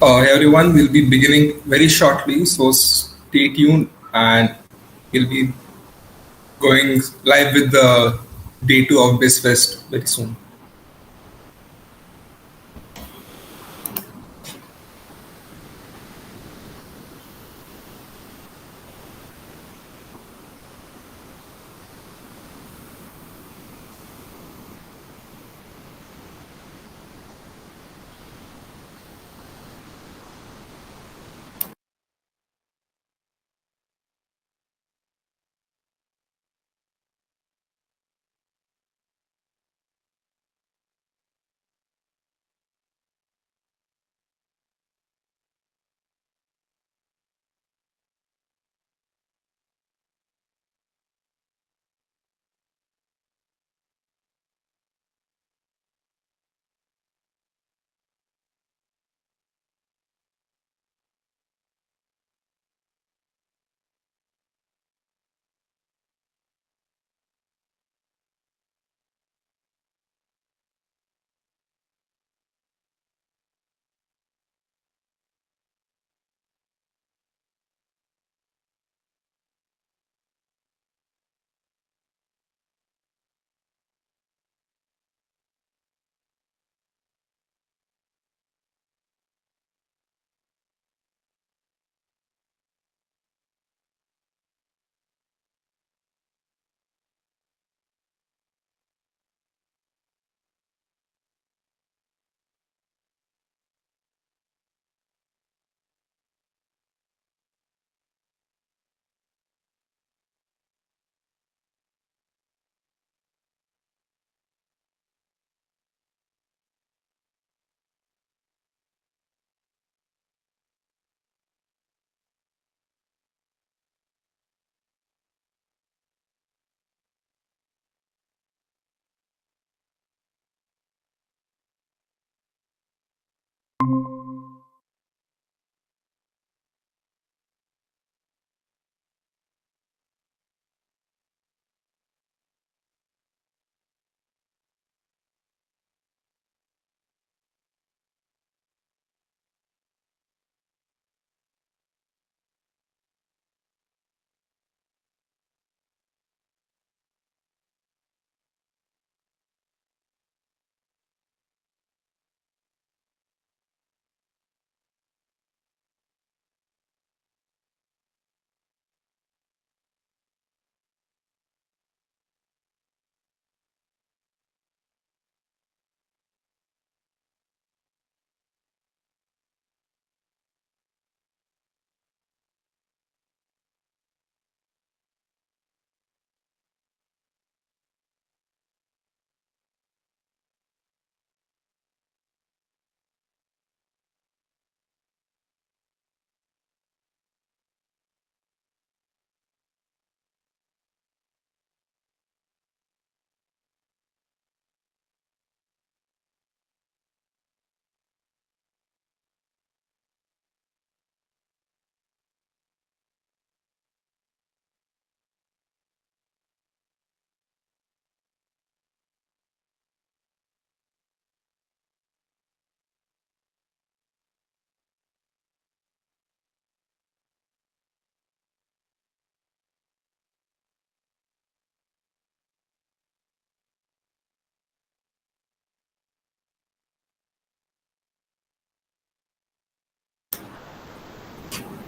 Hey everyone, we'll be beginning very shortly, so stay tuned and we'll be going live with the day 2 of BizFest very soon.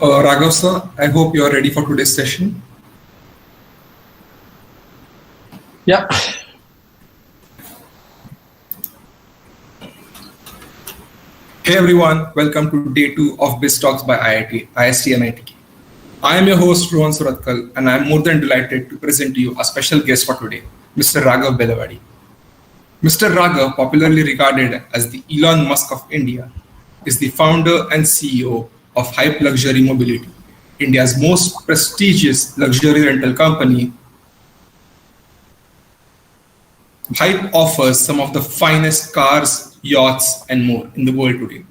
Raghav sir, I hope you are ready for today's session. Yeah. Hey everyone, welcome to day 2 of Biztalks by ISTE NITK. I am your host Rohan Suratkal and I am more than delighted to present to you a special guest for today, Mr. Raghav Belavadi. Mr. Raghav, popularly regarded as the Elon Musk of India, is the founder and CEO of Hype Luxury Mobility, India's most prestigious luxury rental company. Hype offers some of the finest cars, yachts, and more in the world today.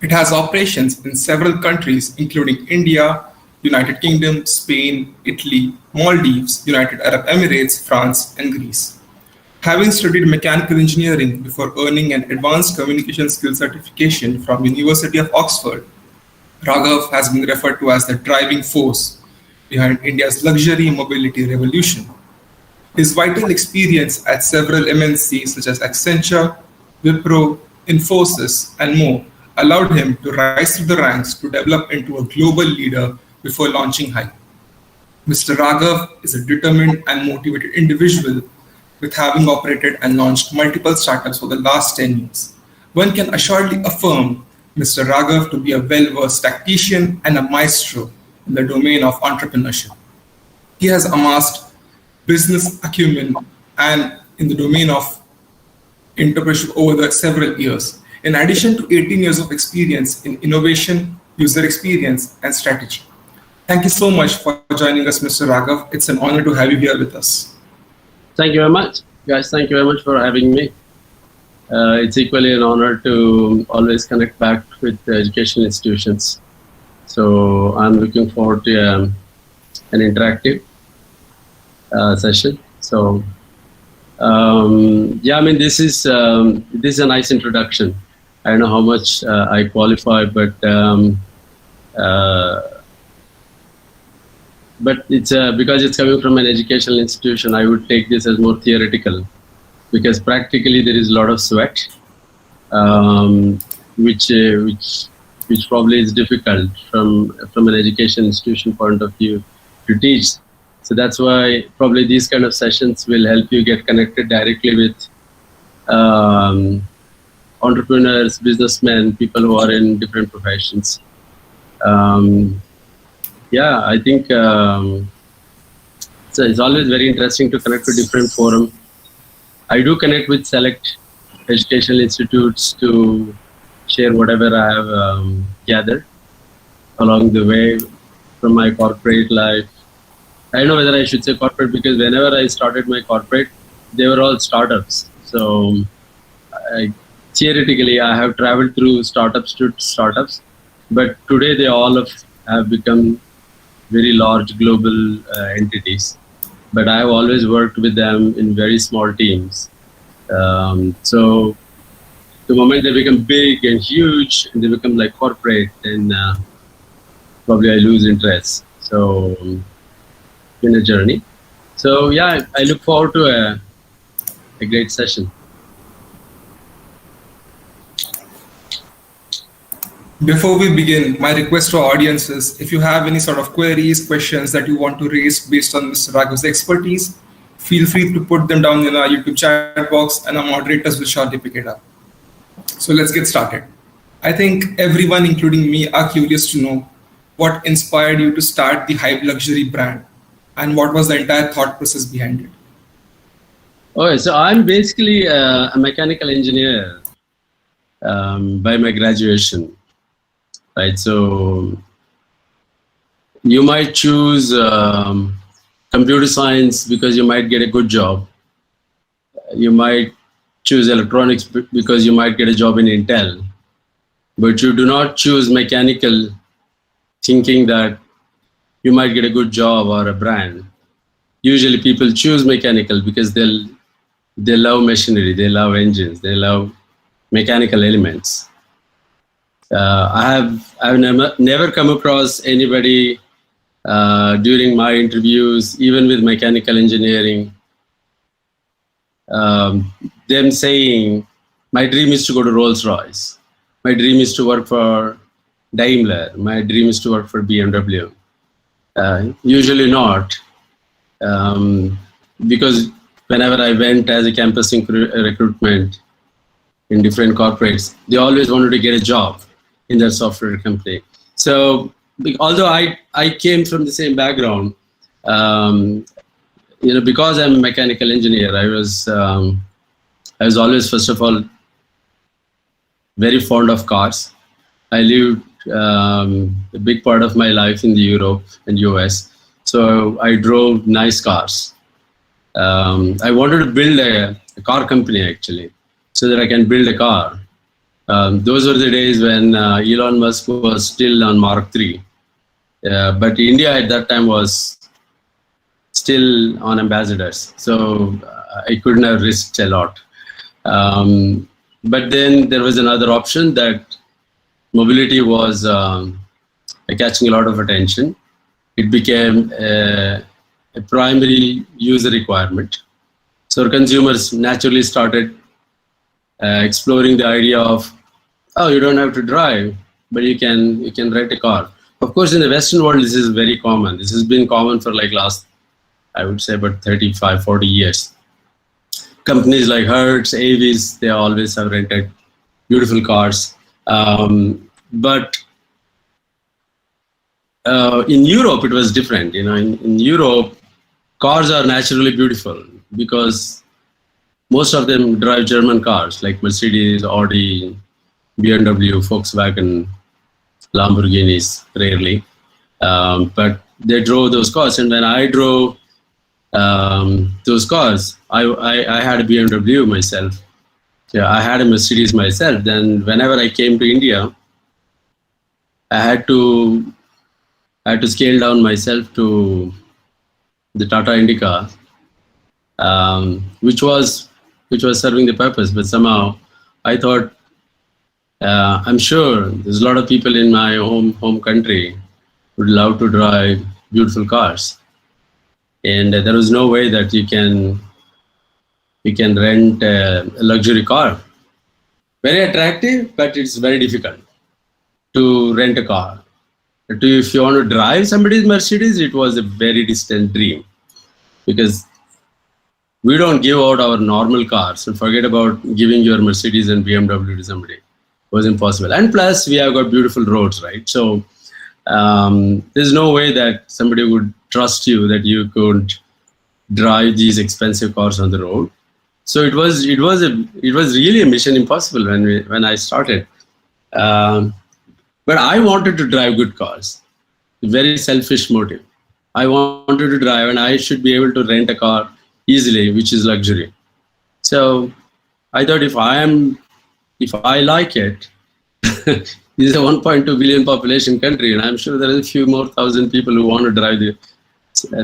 It has operations in several countries, including India, United Kingdom, Spain, Italy, Maldives, United Arab Emirates, France, and Greece. Having studied mechanical engineering before earning an advanced communication skills certification from University of Oxford, Raghav has been referred to as the driving force behind India's luxury mobility revolution. His vital experience at several MNCs such as Accenture, Wipro, Infosys, and more allowed him to rise through the ranks to develop into a global leader before launching high. Mr. Raghav is a determined and motivated individual with having operated and launched multiple startups for the last 10 years. One can assuredly affirm Mr. Raghav to be a well-versed tactician and a maestro in the domain of entrepreneurship. He has amassed business acumen and in the domain of entrepreneurship over the several years, in addition to 18 years of experience in innovation, user experience, and strategy. Thank you so much for joining us, Mr. Raghav. It's an honor to have you here with us. Thank you very much, guys. Thank you very much for having me. It's equally an honor to always connect back with educational institutions. So I'm looking forward to an interactive session. So yeah, I mean, this is a nice introduction. I don't know how much I qualify, but it's because it's coming from an educational institution, I would take this as more theoretical, because practically there is a lot of sweat, which probably is difficult from an education institution point of view to teach. So that's why probably these kind of sessions will help you get connected directly with entrepreneurs, businessmen, people who are in different professions. Yeah, I think so it's always very interesting to connect to different forums. I do connect with select educational institutes to share whatever I have gathered along the way from my corporate life. I don't know whether I should say corporate, because whenever I started my corporate, they were all startups. So theoretically, I have traveled through startups to startups, but today they all have become very large global entities. But I have always worked with them in very small teams. So the moment they become big and huge and they become like corporate, then probably I lose interest. So in a journey. So yeah, I look forward to a great session. Before we begin, my request to our audience is, if you have any sort of queries, questions that you want to raise based on Mr. Raghav's expertise, feel free to put them down in our YouTube chat box and our moderators will surely pick it up. So let's get started. I think everyone, including me, are curious to know what inspired you to start the Hype Luxury brand and what was the entire thought process behind it. Okay, so I'm basically a mechanical engineer by my graduation. Right, so you might choose computer science because you might get a good job. You might choose electronics because you might get a job in Intel. But you do not choose mechanical thinking that you might get a good job or a brand. Usually people choose mechanical because they love machinery, they love engines, they love mechanical elements. I've never come across anybody during my interviews, even with mechanical engineering, them saying, my dream is to go to Rolls-Royce. My dream is to work for Daimler. My dream is to work for BMW. Usually not, because whenever I went as a campus recruitment in different corporates, they always wanted to get a job in their software company. So although I came from the same background, because I'm a mechanical engineer, I was always, first of all, very fond of cars. I lived a big part of my life in the Europe and US, so I drove nice cars. I wanted to build a car company actually, so that I can build a car. Those were the days when Elon Musk was still on Mark III. But India at that time was still on ambassadors. So I couldn't have risked a lot. But then there was another option that mobility was catching a lot of attention. It became a primary user requirement. So consumers naturally started exploring the idea of, oh, you don't have to drive, but you can rent a car. Of course, in the Western world, this is very common. This has been common for like last, I would say, about 35, 40 years. Companies like Hertz, Avis, they always have rented beautiful cars. But in Europe, it was different. You know, in Europe, cars are naturally beautiful because most of them drive German cars like Mercedes, Audi, BMW, Volkswagen, Lamborghinis, rarely. But they drove those cars. And when I drove those cars, I had a BMW myself. Yeah, I had a Mercedes myself. Then whenever I came to India, I had to scale down myself to the Tata Indica, which was serving the purpose. But somehow I thought, I'm sure there's a lot of people in my home country would love to drive beautiful cars, and there was no way that you can rent a luxury car. Very attractive, but it's very difficult to rent a car. If you want to drive somebody's Mercedes, it was a very distant dream, because we don't give out our normal cars. So forget about giving your Mercedes and BMW to somebody. It was impossible. And plus, we have got beautiful roads, right? So there's no way that somebody would trust you that you could drive these expensive cars on the road. So it was really a mission impossible when I started. But I wanted to drive good cars. A very selfish motive. I wanted to drive, and I should be able to rent a car easily, which is luxury. So I thought, if I like it, this is a 1.2 billion population country, and I'm sure there are a few more thousand people who want to drive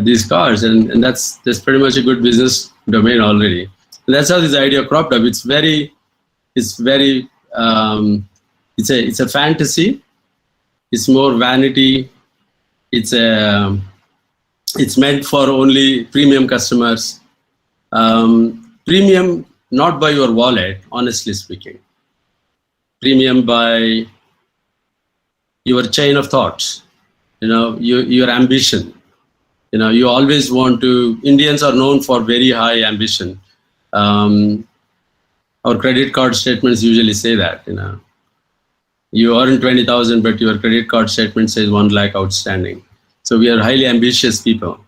these cars, and that's pretty much a good business domain already. And that's how this idea cropped up. It's a fantasy. It's more vanity. It's meant for only premium customers. Premium not by your wallet, honestly speaking. Premium by your chain of thoughts. You know, your ambition. You know, you always want to. Indians are known for very high ambition. Our credit card statements usually say that. You know, you earn 20,000, but your credit card statement says 1 lakh outstanding. So we are highly ambitious people.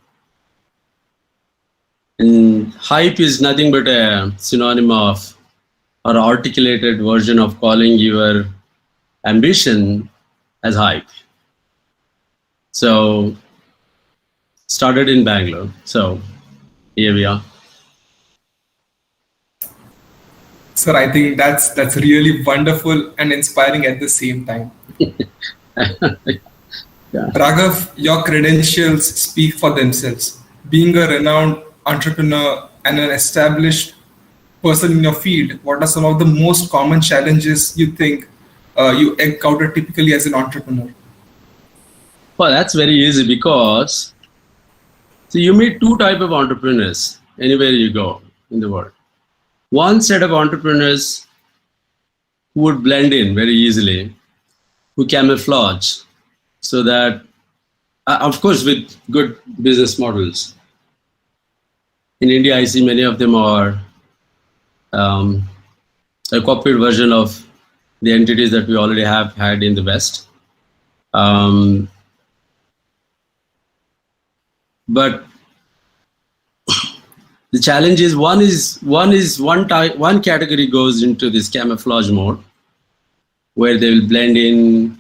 And hype is nothing but a synonym of, or articulated version of, calling your ambition as hype. So started in Bangalore. So here we are. Sir, I think that's really wonderful and inspiring at the same time. Yeah. Raghav, your credentials speak for themselves. Being a renowned entrepreneur and an established person in your field, what are some of the most common challenges you think you encounter typically as an entrepreneur? Well, that's very easy, because you meet two types of entrepreneurs anywhere you go in the world. One set of entrepreneurs who would blend in very easily, who camouflage, so that, of course, with good business models. In India, I see many of them are a copied version of the entities that we already have had in the West. But the challenge is one category goes into this camouflage mode, where they will blend in.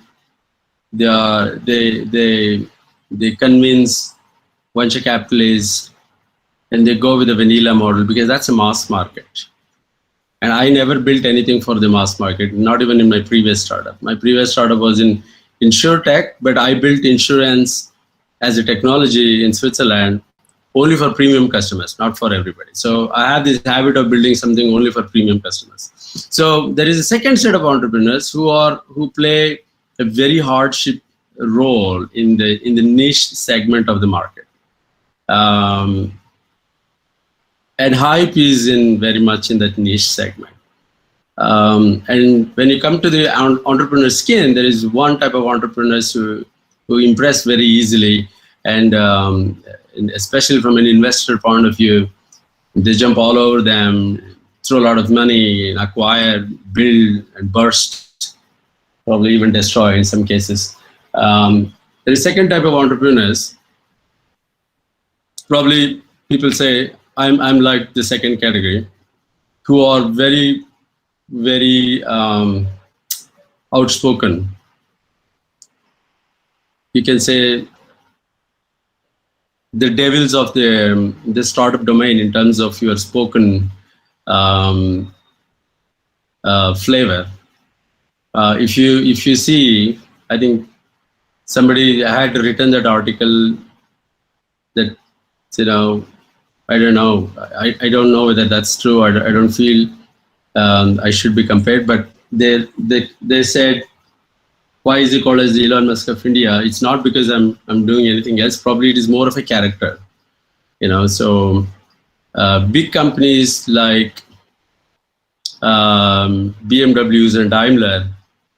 They convince venture capitalists, and they go with the vanilla model, because that's a mass market. And I never built anything for the mass market, not even in my previous startup. My previous startup was in InsurTech, but I built insurance as a technology in Switzerland only for premium customers, not for everybody. So I have this habit of building something only for premium customers. So there is a second set of entrepreneurs who play a very hardship role in the niche segment of the market. And hype is in very much in that niche segment. And when you come to the entrepreneur skin, there is one type of entrepreneurs who impress very easily, and especially from an investor point of view, they jump all over them, throw a lot of money, acquire, build, and burst, probably even destroy in some cases. There is second type of entrepreneurs. Probably people say I'm like the second category, who are very, very outspoken. You can say the devils of the startup domain in terms of your spoken flavor. If you see, I think somebody had written that article that, I don't know. I don't know whether that's true. I don't feel I should be compared, but they said, why is it called as the Elon Musk of India? It's not because I'm doing anything else. Probably it is more of a character, So big companies like BMWs and Daimler,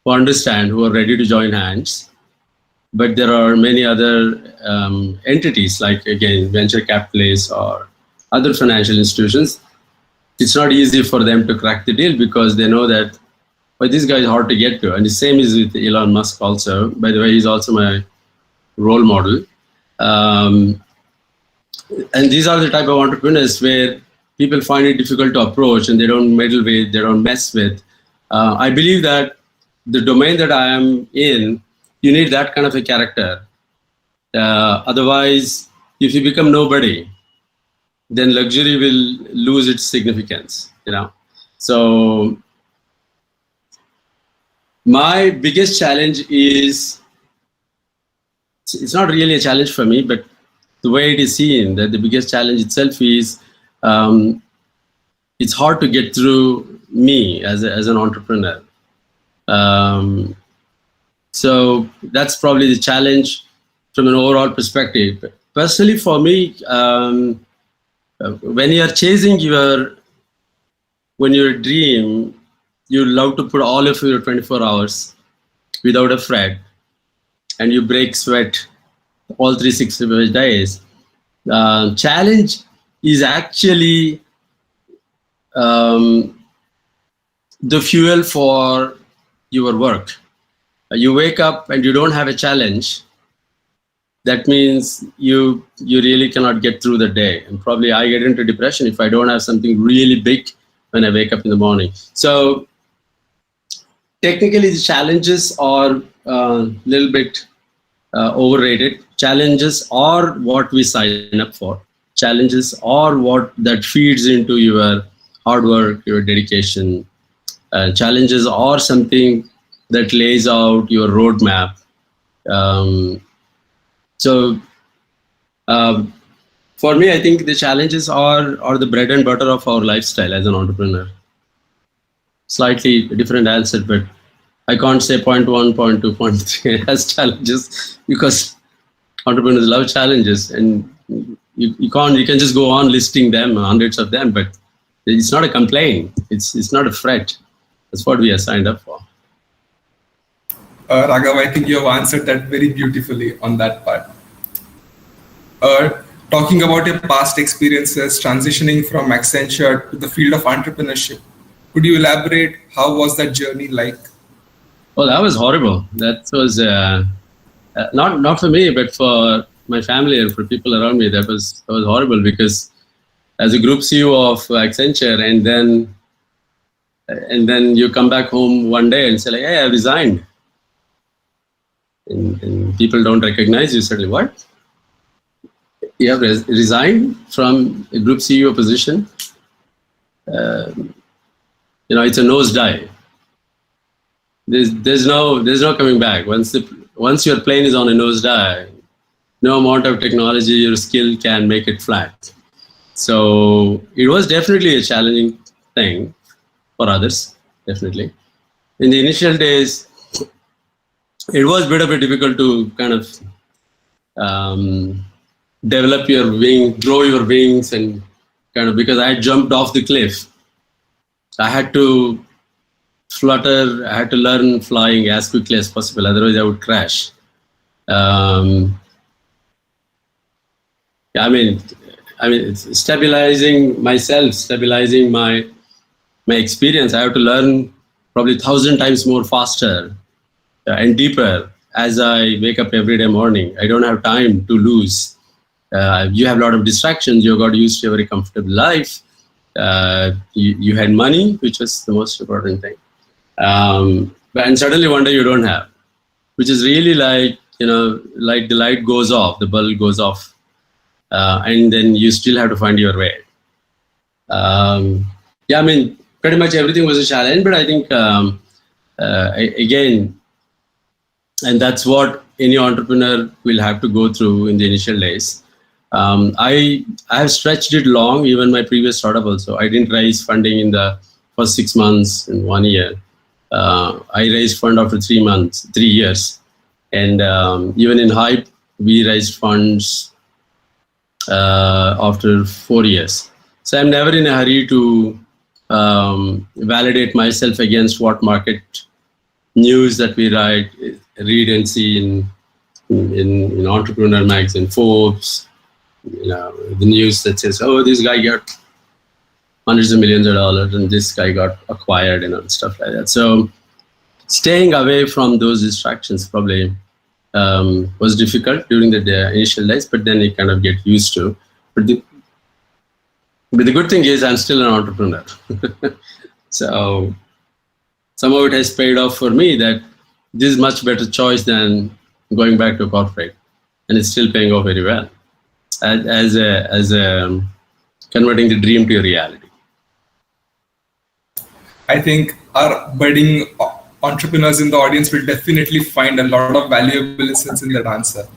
who understand, who are ready to join hands. But there are many other entities, like, again, venture capitalists or other financial institutions. It's not easy for them to crack the deal because they know that, but this guy is hard to get to. And the same is with Elon Musk also. By the way, he's also my role model. And these are the type of entrepreneurs where people find it difficult to approach and they don't meddle with, they don't mess with. I believe that the domain that I am in, you need that kind of a character. Otherwise, if you become nobody, then luxury will lose its significance, So my biggest challenge is, it's not really a challenge for me, but the way it is seen, that the biggest challenge itself is, it's hard to get through me as an entrepreneur. So that's probably the challenge from an overall perspective. Personally, for me, when you are chasing your dream, you love to put all of your 24 hours without a fret, and you break sweat all 365 days. Challenge is actually the fuel for your work. You wake up and you don't have a challenge, that means you really cannot get through the day. And probably I get into depression if I don't have something really big when I wake up in the morning. So technically, the challenges are a little bit overrated. Challenges are what we sign up for. Challenges are what that feeds into your hard work, your dedication. Challenges are something that lays out your roadmap. So for me, I think the challenges are the bread and butter of our lifestyle as an entrepreneur. Slightly different answer, but I can't say point 1, point 2, point 3 as challenges, because entrepreneurs love challenges, and you can just go on listing them, hundreds of them, but it's not a complaint. It's not a fret. That's what we are signed up for. Raghav, I think you have answered that very beautifully on that part. Talking about your past experiences transitioning from Accenture to the field of entrepreneurship, could you elaborate how was that journey like? Oh, that was horrible. That was not for me, but for my family and for people around me. That was horrible, because as a group CEO of Accenture, and then you come back home one day and say, like, hey, I resigned. And people don't recognize you. Suddenly, what? You have resigned from a group CEO position? It's a nosedive. There's no coming back. Once your plane is on a nosedive, no amount of technology or skill can make it flat. So it was definitely a challenging thing for others, definitely. In the initial days, it was a bit of a difficult to kind of develop your wing, grow your wings, and kind of, because I had jumped off the cliff. I had to flutter. I had to learn flying as quickly as possible. Otherwise, I would crash. I mean, it's stabilizing myself, stabilizing my experience. I have to learn probably 1,000 times more faster and deeper as I wake up every day morning. I don't have time to lose. You have a lot of distractions. You got used to a very comfortable life. You had money, which was the most important thing. And suddenly one day you don't have, which is really like, like the light goes off, the bulb goes off, and then you still have to find your way. Yeah, I mean, pretty much everything was a challenge, but I think, again, and that's what any entrepreneur will have to go through in the initial days. I have stretched it long, even my previous startup also. I didn't raise funding in the first 6 months in 1 year. I raised fund after 3 years. And even in Hype, we raised funds after 4 years. So I'm never in a hurry to validate myself against what market news that we read and see in Entrepreneur magazine, Forbes, the news that says, oh, this guy got hundreds of millions of dollars and this guy got acquired, and stuff like that. So staying away from those distractions probably was difficult during the initial days, but then you kind of get used to. But the good thing is I'm still an entrepreneur. So somehow it has paid off for me that this is much better choice than going back to corporate, and it's still paying off very well as a converting the dream to a reality. I think our budding entrepreneurs in the audience will definitely find a lot of valuable lessons in that answer.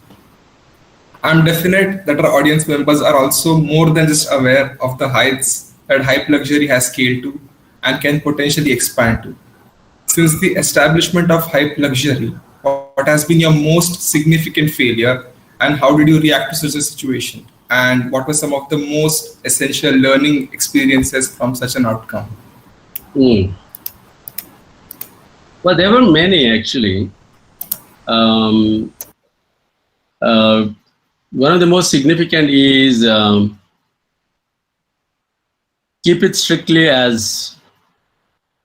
I'm definite that our audience members are also more than just aware of the heights that Hype Luxury has scaled to and can potentially expand to. Since the establishment of Hype Luxury, what has been your most significant failure, and how did you react to such a situation? And what were some of the most essential learning experiences from such an outcome? Well, there were many actually. One of the most significant is keep it strictly as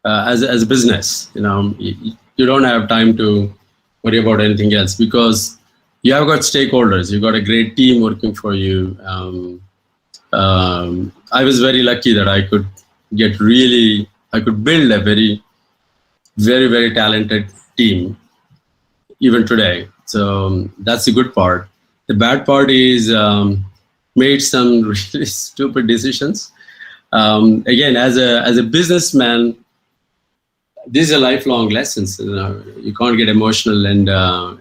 a business. You don't have time to worry about anything else because you have got stakeholders. You've got a great team working for you. I was very lucky that I could build a very, very, very talented team even today. So that's the good part. The bad part is made some really stupid decisions. Again, as a businessman, these are lifelong lessons. You can't get emotional and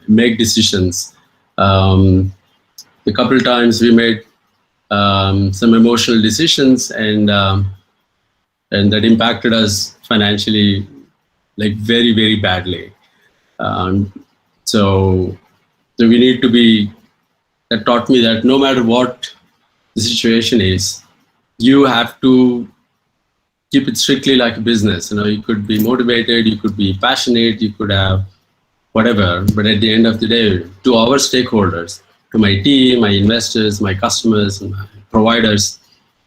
make decisions. A couple of times we made some emotional decisions, and that impacted us financially, like very, very badly. So we need to be. That taught me that no matter what the situation is, you have to keep it strictly like a business. You could be motivated, you could be passionate, you could have whatever, but at the end of the day, to our stakeholders, to my team, my investors, my customers, my providers,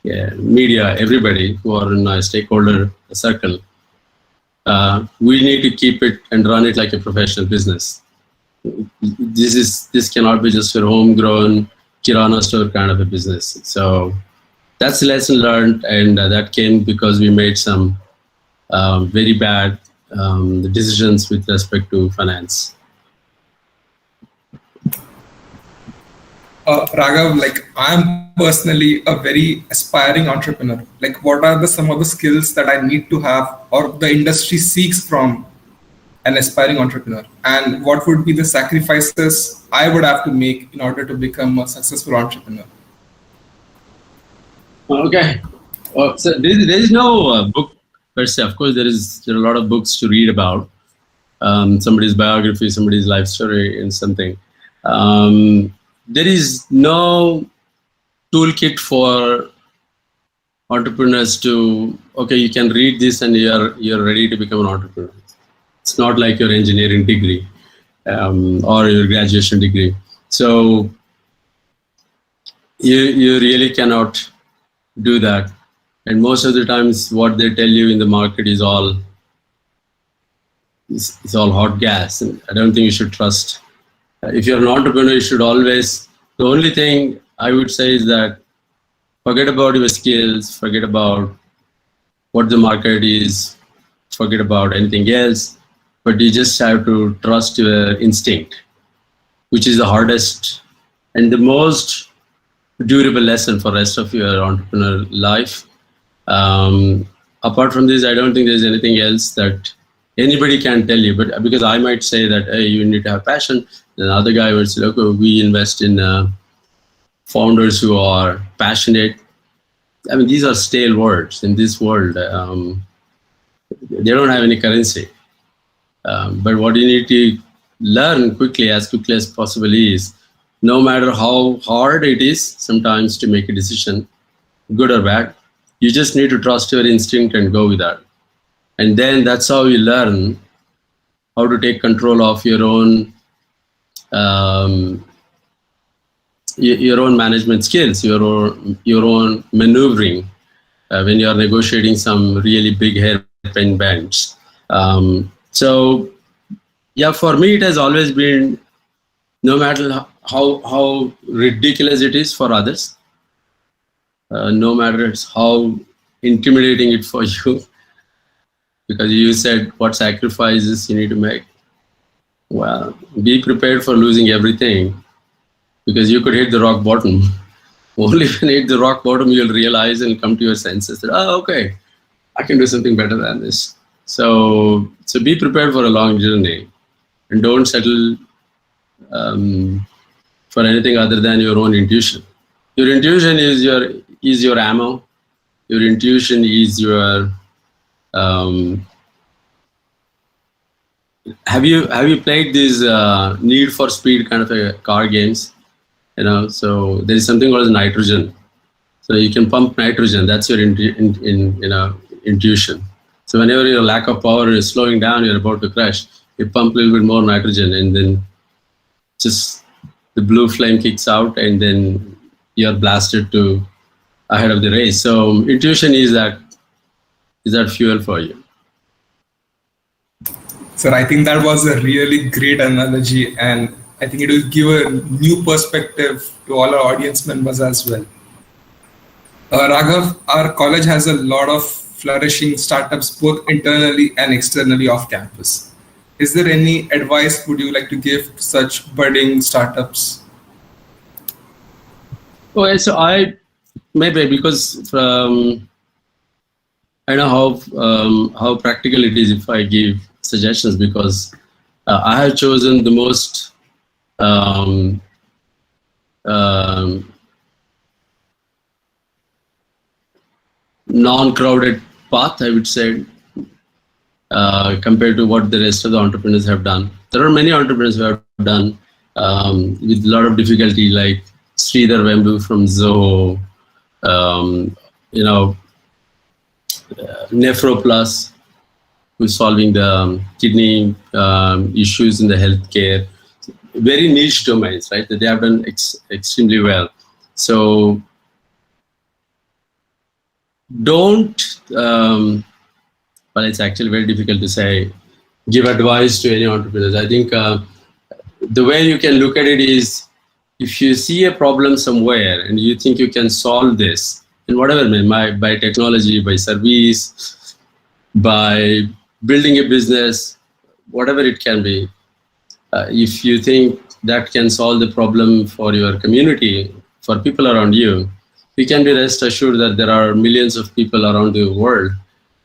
media, everybody who are in a stakeholder circle, we need to keep it and run it like a professional business. This cannot be just your homegrown Kirana store kind of a business. So that's a lesson learned, and that came because we made some very bad decisions with respect to finance. Raghav, I'm personally a very aspiring entrepreneur. What are some of the skills that I need to have or the industry seeks from an aspiring entrepreneur, and what would be the sacrifices I would have to make in order to become a successful entrepreneur? Okay. So there is no book per se. Of course, there are a lot of books to read about somebody's biography, somebody's life story, and something. There is no toolkit for entrepreneurs to, okay, you can read this and you're ready to become an entrepreneur. It's not like your engineering degree or your graduation degree. So you really cannot do that. And most of the times what they tell you in the market is all it's all hot gas, and I don't think you should trust. If you're an entrepreneur, you should always, the only thing I would say is that forget about your skills, forget about what the market is, forget about anything else, but you just have to trust your instinct, which is the hardest and the most durable lesson for the rest of your entrepreneur life. Apart from this, I don't think there's anything else that anybody can tell you, but because I might say that, hey, you need to have passion. Then the other guy would say, okay, we invest in founders who are passionate. I mean, these are stale words in this world. They don't have any currency. But what you need to learn quickly as possible is, no matter how hard it is sometimes to make a decision, good or bad, you just need to trust your instinct and go with that. And then that's how you learn how to take control of your own management skills, your own maneuvering when you are negotiating some really big hairpin bends. So yeah, for me it has always been, no matter how ridiculous it is for others, no matter how intimidating it for you, because you said what sacrifices you need to make. Well, be prepared for losing everything, because you could hit the rock bottom. Only when you hit the rock bottom, you'll realize and come to your senses that, oh, okay, I can do something better than this. So be prepared for a long journey, and don't settle for anything other than your own intuition. Your intuition is your ammo. Your intuition is your have you played these Need for Speed kind of a car games? So there is something called nitrogen. So you can pump nitrogen. That's your intuition. So whenever your lack of power is slowing down, you're about to crash, you pump a little bit more nitrogen, and then just the blue flame kicks out, and then you're blasted to ahead of the race. So intuition is that fuel for you. Sir, I think that was a really great analogy, and I think it will give a new perspective to all our audience members as well. Raghav, our college has a lot of flourishing startups both internally and externally off campus. Is there any advice would you like to give to such budding startups? Okay, so I maybe because I know how practical it is if I give suggestions, because I have chosen the most non-crowded path, I would say, compared to what the rest of the entrepreneurs have done. There are many entrepreneurs who have done with a lot of difficulty, like Sridhar Vembu from Zoho, Nephroplus, who's solving the kidney issues in the healthcare. Very niche domains, right? That they have done extremely well. So don't, well, it's actually very difficult to say, give advice to any entrepreneurs. I think the way you can look at it is, if you see a problem somewhere and you think you can solve this, in whatever way, by technology, by service, by building a business, whatever it can be, if you think that can solve the problem for your community, for people around you, you can be rest assured that there are millions of people around the world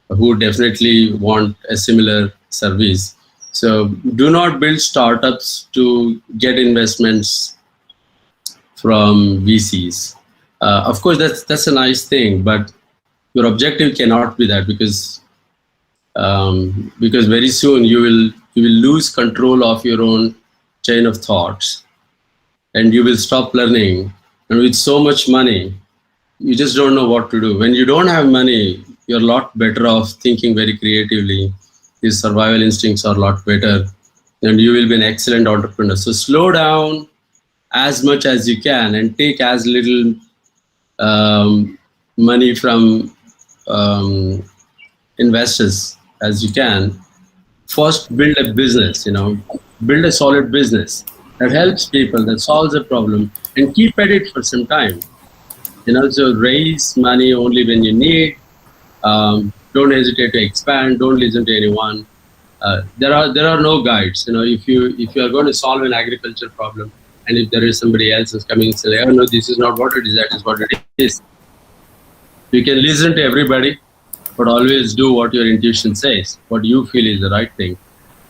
who definitely want a similar service. So do not build startups to get investments from VCs. Of course, that's a nice thing, but your objective cannot be that, because very soon you will lose control of your own chain of thoughts, and you will stop learning. And with so much money, you just don't know what to do. When you don't have money, you're a lot better off thinking very creatively. Your survival instincts are a lot better, and you will be an excellent entrepreneur. So slow down as much as you can and take as little money from um, investors as you can. First, build a business. Build a solid business that helps people, that solves a problem, and keep at it for some time. So raise money only when you need. Don't hesitate to expand. Don't listen to anyone. There are no guides. If you are going to solve an agriculture problem, and if there is somebody else who's coming and say, "Oh no, this is not what it is. That is what it is." You can listen to everybody, but always do what your intuition says, what you feel is the right thing.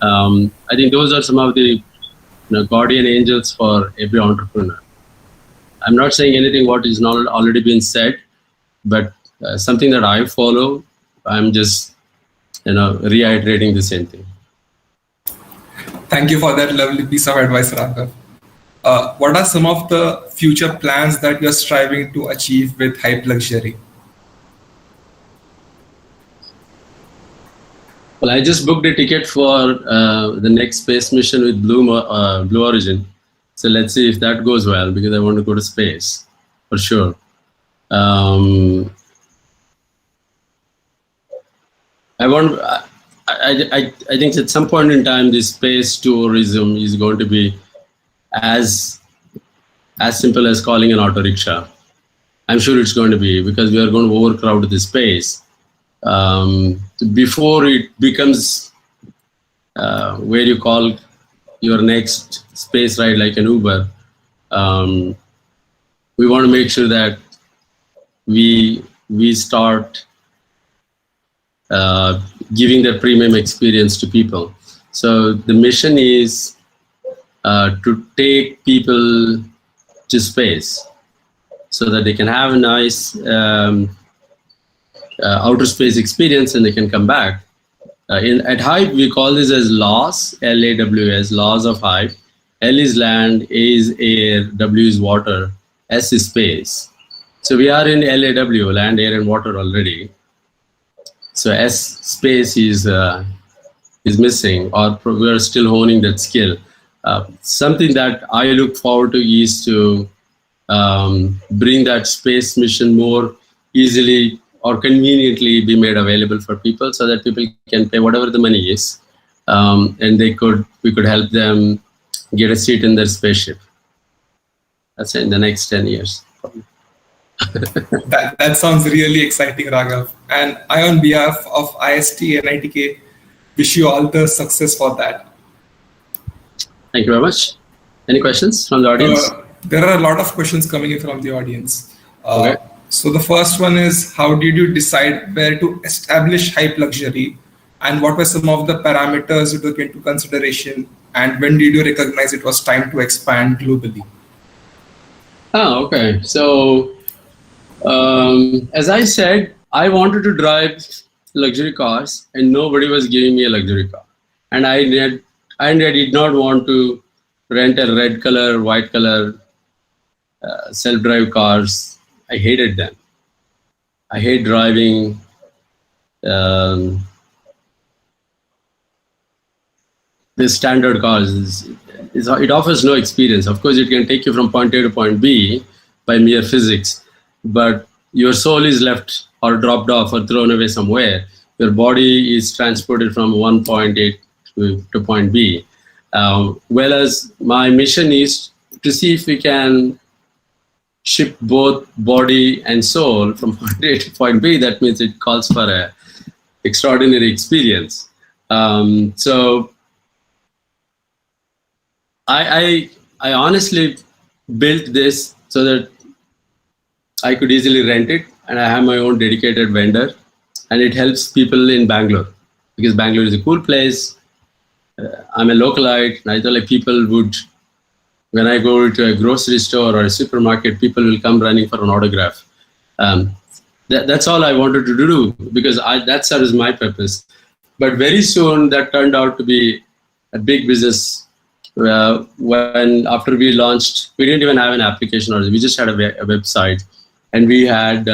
I think those are some of the guardian angels for every entrepreneur. I'm not saying anything what is not already been said, but something that I follow. I'm just reiterating the same thing. Thank you for that lovely piece of advice, Raghav. What are some of the future plans that you're striving to achieve with Hype Luxury? Well, I just booked a ticket for the next space mission with Blue Origin. So let's see if that goes well, because I want to go to space for sure. I think at some point in time, this space tourism is going to be as simple as calling an auto rickshaw. I'm sure it's going to be, because we are going to overcrowd the space. Before it becomes where you call your next space ride like an Uber, we want to make sure that we start giving that premium experience to people. So the mission is to take people to space so that they can have a nice outer space experience and they can come back. At Hype, we call this as LAWS, L-A-W-S, laws of Hype. L is land, A is air, W is water, S is space. So we are in LAW, land, air, and water already. So S, space is missing, or we are still honing that skill. Something that I look forward to is to bring that space mission more easily or conveniently be made available for people, so that people can pay whatever the money is, and we could help them get a seat in their spaceship. That's it, in the next 10 years. That sounds really exciting, Raghav. And I, on behalf of ISTE NITK, wish you all the success for that. Thank you very much. Any questions from the audience? There are a lot of questions coming in from the audience. Okay. So the first one is, how did you decide where to establish Hype Luxury, and what were some of the parameters you took into consideration, and when did you recognize it was time to expand globally? Okay. So, as I said, I wanted to drive luxury cars, and nobody was giving me a luxury car. And I did not want to rent a red color, white color self-drive cars. I hated them. I hate driving the standard cars. It offers no experience. Of course, it can take you from point A to point B by mere physics, but your soul is left or dropped off or thrown away somewhere. Your body is transported from one point A to point B. Whereas my mission is to see if we can ship both body and soul from point A to point B. That means it calls for an extraordinary experience. So I honestly built this so that I could easily rent it, and I have my own dedicated vendor, and it helps people in Bangalore, because Bangalore is a cool place. I'm a localite, and I thought like people would, when I go to a grocery store or a supermarket, people will come running for an autograph. Um, that's all I wanted to do because that serves my purpose. But very soon that turned out to be a big business. When after we launched, we didn't even have an application or we just had a website, and we had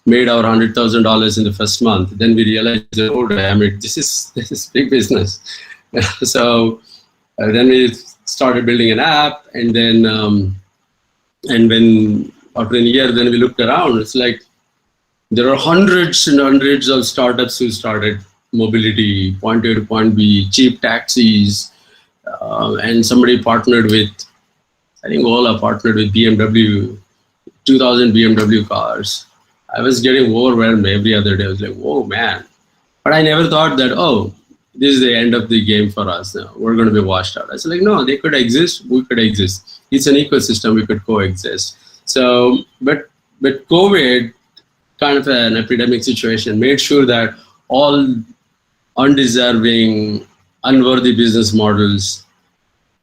made our $100,000 in the first month. Then we realized, oh damn it, this is big business. So then we started building an app, and then and when after a year, then we looked around. It's like there are hundreds and hundreds of startups who started mobility, point A to point B, cheap taxis, and somebody partnered with, I think Ola partnered with BMW, 2000 BMW cars. I was getting overwhelmed every other day. I was like, whoa, man. But I never thought that, oh, this is the end of the game for us now. We're going to be washed out. I said, like, no, they could exist. We could exist. It's an ecosystem. We could coexist. So, but COVID, kind of an epidemic situation, made sure that all undeserving, unworthy business models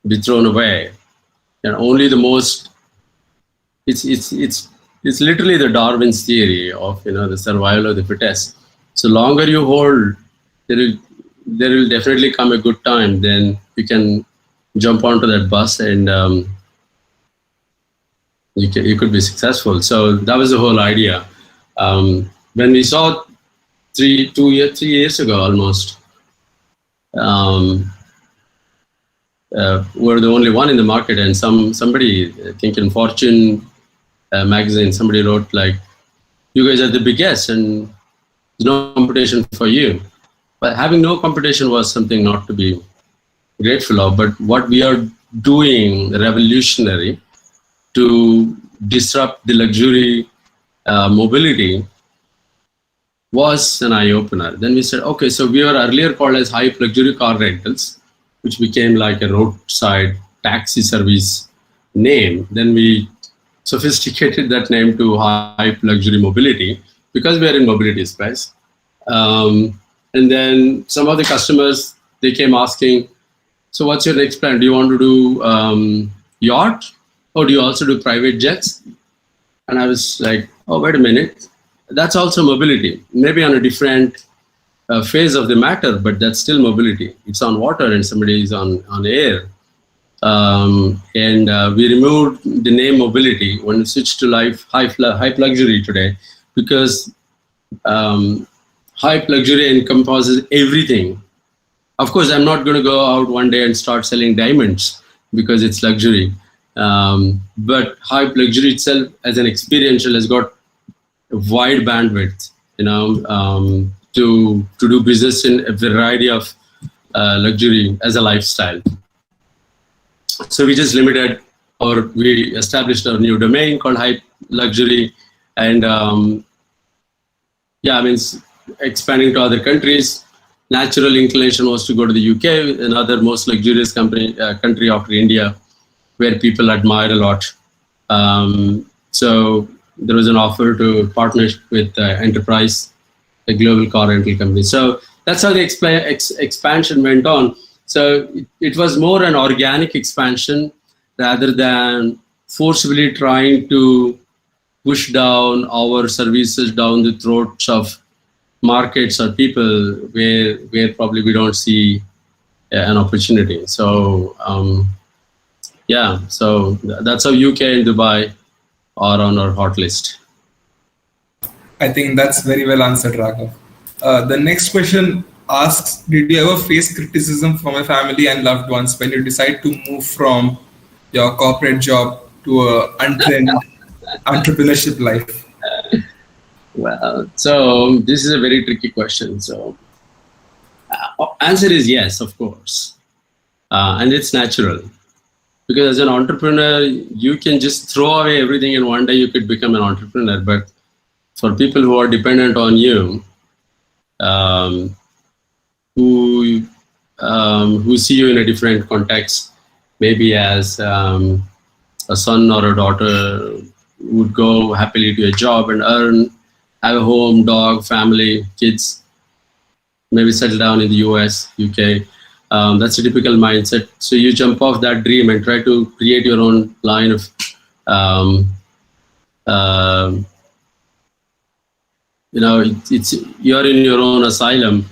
be thrown away. And only the most, it's literally the Darwin's theory of, the survival of the fittest. So longer you hold, there will definitely come a good time. Then you can jump onto that bus and you could be successful. So that was the whole idea. When we saw 3 years ago almost, we're the only one in the market, and somebody, I think in Fortune magazine, somebody wrote like, you guys are the biggest and there's no competition for you. But having no competition was something not to be grateful of. But what we are doing revolutionary to disrupt the luxury mobility was an eye-opener. Then we said, okay, so we were earlier called as Hype Luxury Car Rentals, which became like a roadside taxi service name. Then we sophisticated that name to Hype Luxury Mobility because we are in mobility space. And then some of the customers, they came asking, so what's your next plan? Do you want to do yacht, or do you also do private jets? And I was like, oh, wait a minute. That's also mobility, maybe on a different phase of the matter, but that's still mobility. It's on water and somebody is on air. We removed the name mobility when we switched to Hype Luxury today, because Hype Luxury encompasses everything. Of course, I'm not going to go out one day and start selling diamonds because it's luxury. But Hype Luxury itself as an experiential has got a wide bandwidth, to do business in a variety of luxury as a lifestyle. So we just limited, or we established a new domain called Hype Luxury, and expanding to other countries. Natural inclination was to go to the UK, another most luxurious country after India, where people admire a lot. So there was an offer to partner with Enterprise, a global car rental company. So that's how the expansion went on. So it was more an organic expansion rather than forcibly trying to push down our services down the throats of markets or people where probably we don't see an opportunity. So so that's how UK and Dubai are on our hot list. I think that's very well answered, Raghav. The next question asks, did you ever face criticism from a family and loved ones when you decide to move from your corporate job to a untrained entrepreneurship life? Well, so this is a very tricky question. So answer is yes, of course. And it's natural. Because as an entrepreneur, you can just throw away everything and one day you could become an entrepreneur. But for people who are dependent on you, who see you in a different context, maybe as a son or a daughter would go happily to a job and earn, have a home, dog, family, kids, maybe settle down in the US, UK. That's a typical mindset. So you jump off that dream and try to create your own line of um, um it's you're in your own asylum.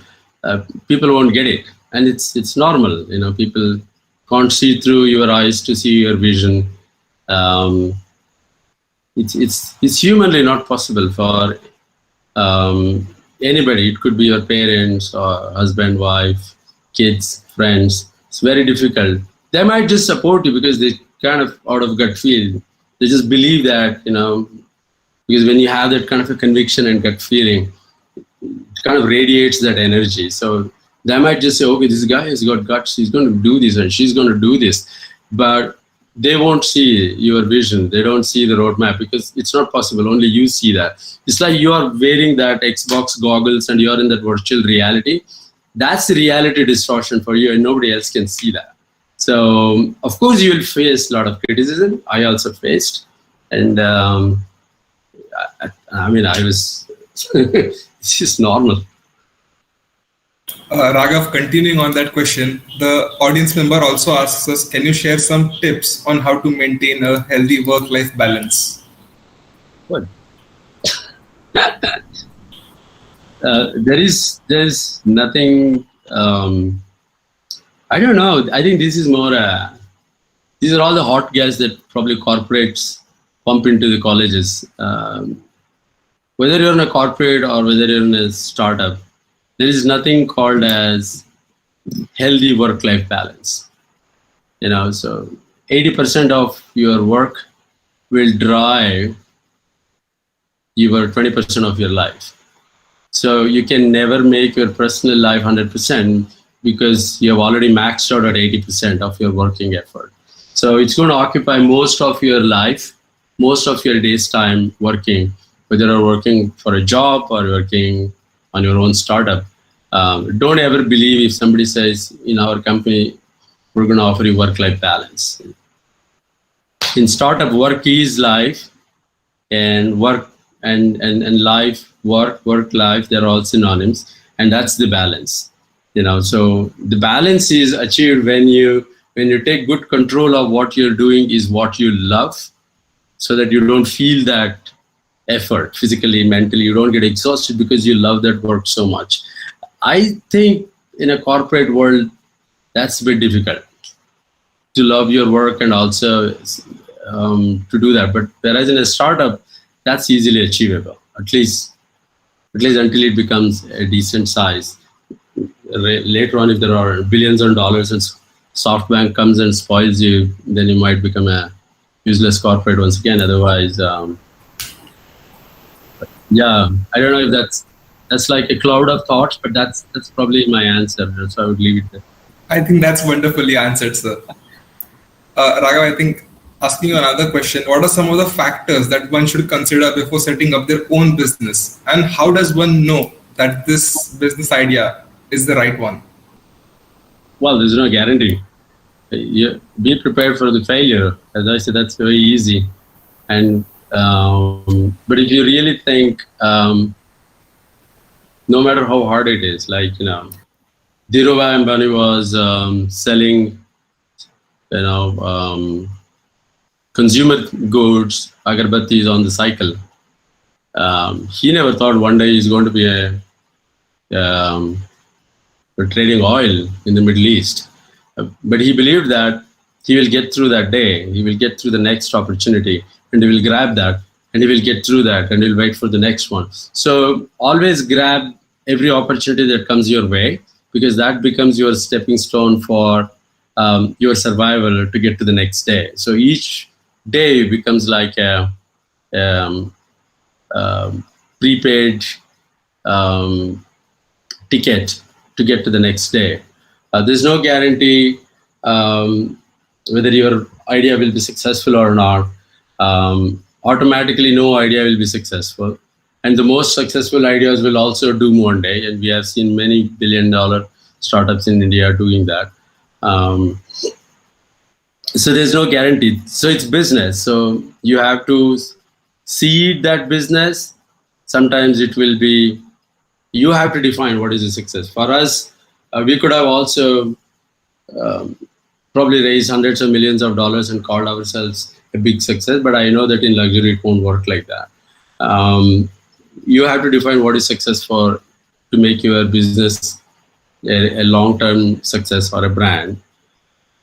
People won't get it, and it's normal. People can't see through your eyes to see your vision. um, it's humanly not possible for anybody. It could be your parents or husband, wife, kids, friends. It's very difficult. They might just support you because they kind of out of gut feel. They just believe that, because when you have that kind of a conviction and gut feeling, it kind of radiates that energy. So they might just say, okay, this guy has got guts, he's going to do this and she's going to do this. But they won't see your vision. They don't see the roadmap because it's not possible. Only you see that. It's like you are wearing that Xbox goggles and you're in that virtual reality. That's the reality distortion for you and nobody else can see that. So, of course, you will face a lot of criticism. I also faced. And I was, it's just normal. Raghav, continuing on that question, the audience member also asks us, can you share some tips on how to maintain a healthy work-life balance? Good. There's nothing, I don't know. I think this is more, these are all the hot gas that probably corporates pump into the colleges. Whether you're in a corporate or whether you're in a startup, there is nothing called as healthy work-life balance. So 80% of your work will drive your 20% of your life. So you can never make your personal life 100% because you have already maxed out at 80% of your working effort. So it's going to occupy most of your life, most of your day's time working, whether you're working for a job or working on your own startup. Don't ever believe if somebody says, in our company, we're going to offer you work-life balance. In startup, work is life, and work and life, work life, they're all synonyms, and that's the balance. So the balance is achieved when you take good control of what you're doing is what you love, so that you don't feel that effort physically, mentally. You don't get exhausted because you love that work so much. I think in a corporate world, that's a bit difficult to love your work and also to do that. But whereas in a startup, that's easily achievable, at least until it becomes a decent size. Later on, if there are billions of dollars and SoftBank comes and spoils you, then you might become a useless corporate once again. Otherwise, yeah, I don't know if that's like a cloud of thoughts, but that's probably my answer. So I would leave it there. I think that's wonderfully answered, sir. Raghav, I think asking you another question, what are some of the factors that one should consider before setting up their own business? And how does one know that this business idea is the right one? Well, there's no guarantee. Be prepared for the failure. As I said, that's very easy. And but if you really think, no matter how hard it is, like Dhirubhai Ambani was selling, consumer goods, agarbattis on the cycle. He never thought one day he's going to be a trading oil in the Middle East. But he believed that he will get through that day. He will get through the next opportunity and he will grab that and he will get through that and he'll wait for the next one. So always grab every opportunity that comes your way, because that becomes your stepping stone for your survival to get to the next day. So each day becomes like a prepaid ticket to get to the next day. There's no guarantee whether your idea will be successful or not. Automatically, no idea will be successful. And the most successful ideas will also doom one day. And we have seen many billion-dollar startups in India doing that. So there's no guarantee. So it's business. So you have to seed that business. Sometimes it will be, you have to define what is a success. For us, we could have also probably raised hundreds of millions of dollars and called ourselves a big success. But I know that in luxury it won't work like that. You have to define what is success for to make your business a long-term success or a brand,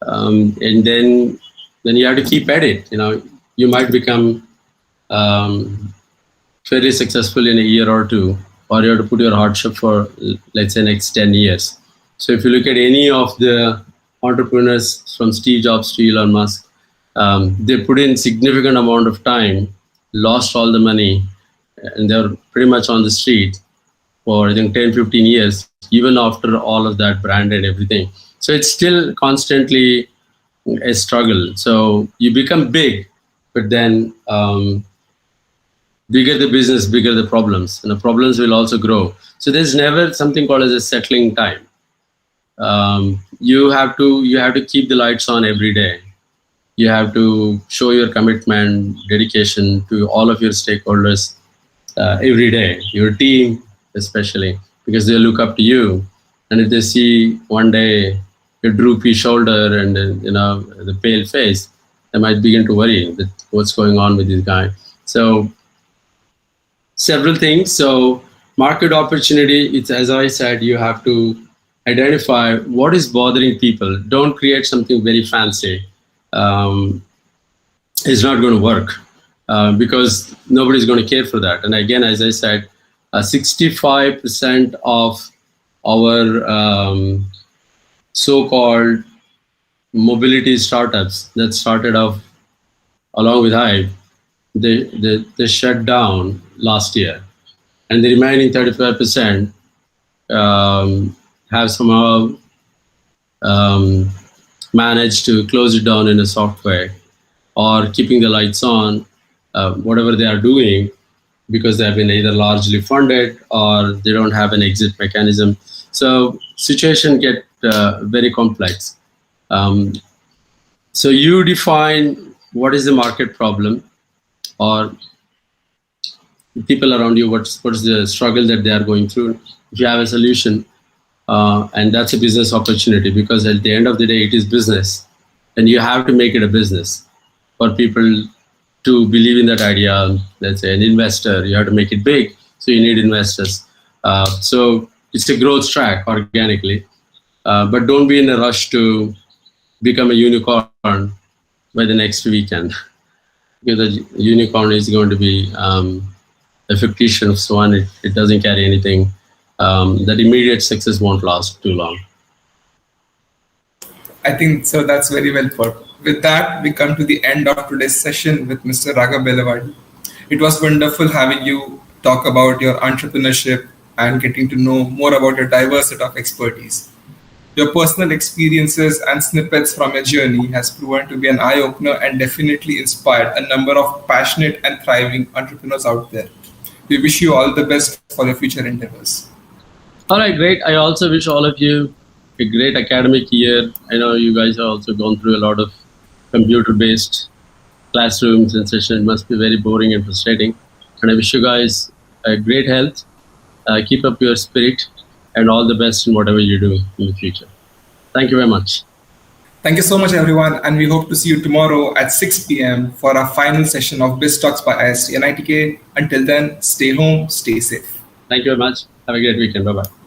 and then you have to keep at it. You might become fairly successful in a year or two, or you have to put your hardship for, let's say, next 10 years. So if you look at any of the entrepreneurs from Steve Jobs to Elon Musk, they put in significant amount of time, lost all the money, and they're pretty much on the street for I think 10, 15 years, even after all of that brand and everything. So it's still constantly a struggle. So you become big, but then bigger the business, bigger the problems, and the problems will also grow. So there's never something called as a settling time. You have to keep the lights on every day. You have to show your commitment, dedication to all of your stakeholders every day, your team especially, because they look up to you. And if they see one day your droopy shoulder and the pale face, they might begin to worry that what's going on with this guy. So several things. So market opportunity, it's as I said, you have to identify what is bothering people. Don't create something very fancy. It's not going to work because nobody's going to care for that. And again, as I said, 65% of our so-called mobility startups that started off along with Hive, they shut down last year, and the remaining 35% have somehow managed to close it down in a soft way, or keeping the lights on, whatever they are doing, because they have been either largely funded or they don't have an exit mechanism. So situation get very complex. So you define what is the market problem, or people around you, what's the struggle that they are going through. If you have a solution, and that's a business opportunity, because at the end of the day, it is business, and you have to make it a business for people to believe in that idea. Let's say an investor, you have to make it big, so you need investors. So it's a growth track organically, but don't be in a rush to become a unicorn by the next weekend, because a unicorn is going to be a fictitious one. It doesn't carry anything. That immediate success won't last too long. I think so. That's very well put. With that, we come to the end of today's session with Mr. Raghav Belavadi. It was wonderful having you talk about your entrepreneurship and getting to know more about your diverse set of expertise. Your personal experiences and snippets from your journey has proven to be an eye-opener and definitely inspired a number of passionate and thriving entrepreneurs out there. We wish you all the best for your future endeavors. All right, great. I also wish all of you a great academic year. I know you guys have also gone through a lot of computer-based classrooms and sessions. It must be very boring and frustrating. And I wish you guys great health. Keep up your spirit, and all the best in whatever you do in the future. Thank you very much. Thank you so much, everyone, and we hope to see you tomorrow at 6 p.m. for our final session of Biztalks by ISTE NITK. Until then, stay home, stay safe. Thank you very much. Have a great weekend. Bye-bye.